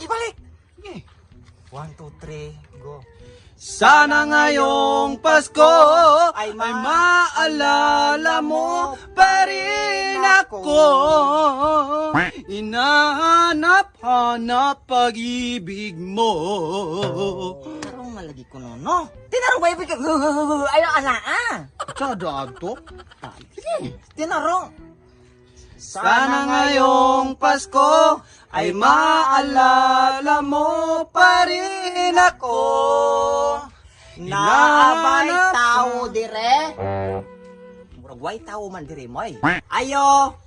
ibalik. Sige. 1, 2, 3, go. Sana ngayong Pasko ay maalala mo pa rin ako. Inahanap-hanap pag-ibig mo. Tarong malagi ko no. Tinarong ba ibig ka? Ayaw anaa. Sada to? Sige. Tinarong. Sana ngayong Pasko ay maalala mo pa rin ako. Naabay tao dire. Murag way tao man dire moy. Ayo.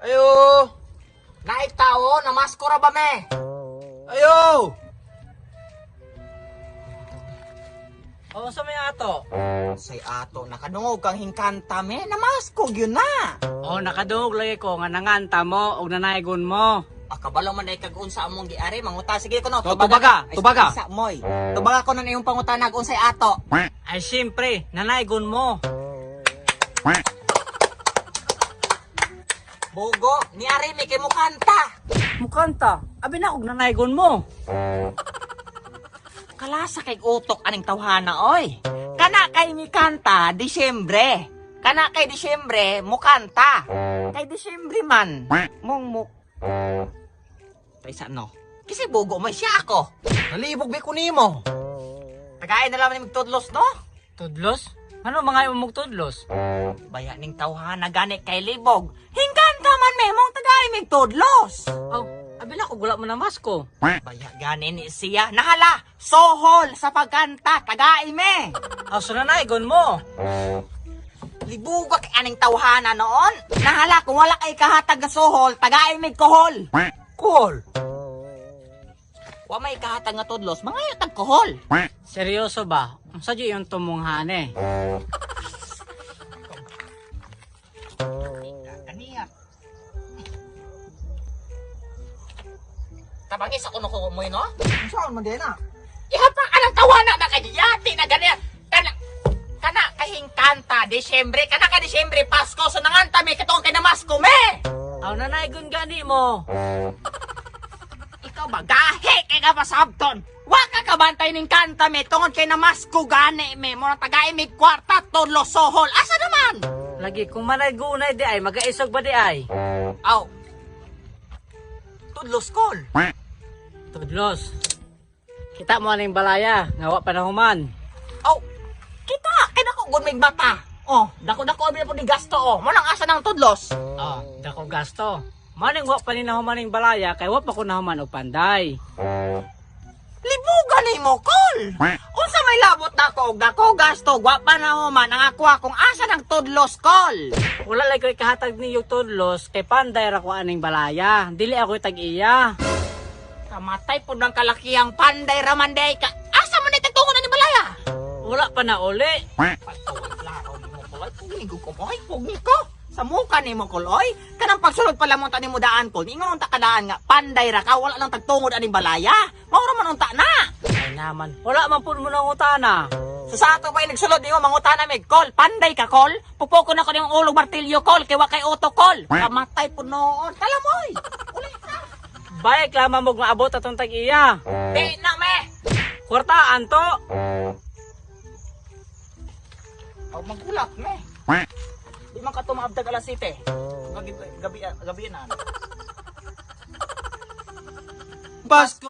Ayo! Naay tao, namasko ra ba me? Ayo! O, sa may ato? Say ato, nakadungog kang hingkanta me, namasko gyud na. O, nakadungog lagi ko nga nanganta mo o nanaygon mo. Akabalo man ay kag unsa among giari, manguta sige ko no. Tubaga. Sa moy. Tubaga ko na imong pangutana kung unsay ato. Ay, siyempre, nanaygon mo. Bugo, ni ari mi kay mo kanta. Mukanta, abi na og nanaygon mo. Kalasa kay utok aning tawhana oy. Kana kay mi kanta Disyembre. Kana kay Disyembre mo kanta. Kay Disyembre man mong Kaysa no. Kasi bugo may siya ako. Nalibog ba ko nimo? Tagay na lang ni magtudlos no. Tudlos? Ano mga imong tudlos? Baya ning tawhana gani kay libog. Hingkanta man me mong tagay mig tudlos. Aw, abi na og wala mo na masko. Baya gani ni siya. Nahala, sohol sa pagkanta, tagay me. Aw, so nanaygon mo. Libuga kay aning tawhana noon. Nahala, kung wala kay kahatag nga sohol, tagay mig kohol. Call! Wa may kahatag nga tudlos, mga yatag kohol. Seryoso ba? Unsa di yung tumunghane? Kaniya. Tabangis ako no mo no? Saan man din na? Ihapa ka ng tawana na kay yati na ganyan. Kana kahing kanta, Disyembre, kana ka Disyembre, Pasko, so nanganta me, katong kay namasko me! Aw, nanaygon gani mo. Ikaw ba, gahe kay ka pasabton! Wa ka kabantay ning kanta me, tungod kay namasko gani me, muna tagay mig kwarta, tudlo, sohol, asa naman? Lagi kung manaygunay di ay, magaisog ba di ay? Aw, tudlo skol. Tudlos. Kita mo aning balaya, nga wa panahuman. Aw, kita, kay dako gud mig bata. Oh, dako-dako abi po ni gasto oh. Mo nang asa ng tudlos. Oh, dako gasto. Maning wa pa ni nahuman ning balaya, kay wa pa ko nahuman og panday. Libugan ni mo, Kol! Unsa may labot na ko, dako gasto, wa pa na human, ang ako akong asa ng tudlos, Kol! Wala lagi ko'y kahatag niyo tudlos, kay panday ra ko aning balaya. Dili ako tag-iya. Kamatay po ng kalakihang panday ramanday ka. Asa mo na itagtungo na ni Balaya? Wala pa na uli. Pagtawag laro ni mo, Kol. Pugnigo ko mo, ay, pugni ko. Sa muka ni mo, Kol, oy. Kanang pagsulod pala mo ni mo daan, Kol. Ingon unta kadaan nga, panday ra ka, wala lang tagtungod aning Balaya. Maura man unta na. Ay naman, wala man po mo nang utana. So sa ato ba nagsulod ni mo, mangutana mig, Kol. Panday ka, Kol. Pupoko na ko ng ulog martilyo, Kol. Kaya wa kay auto, Kol. Kamatay po noon. Kalamoy. Ulit na. Bayag lamang mo nga abot atong tag-iya. Di na, me. Kwartaan to. Oh, magulak, me. Di man ka tumaabdag alas 7. Gabi na. Pasko!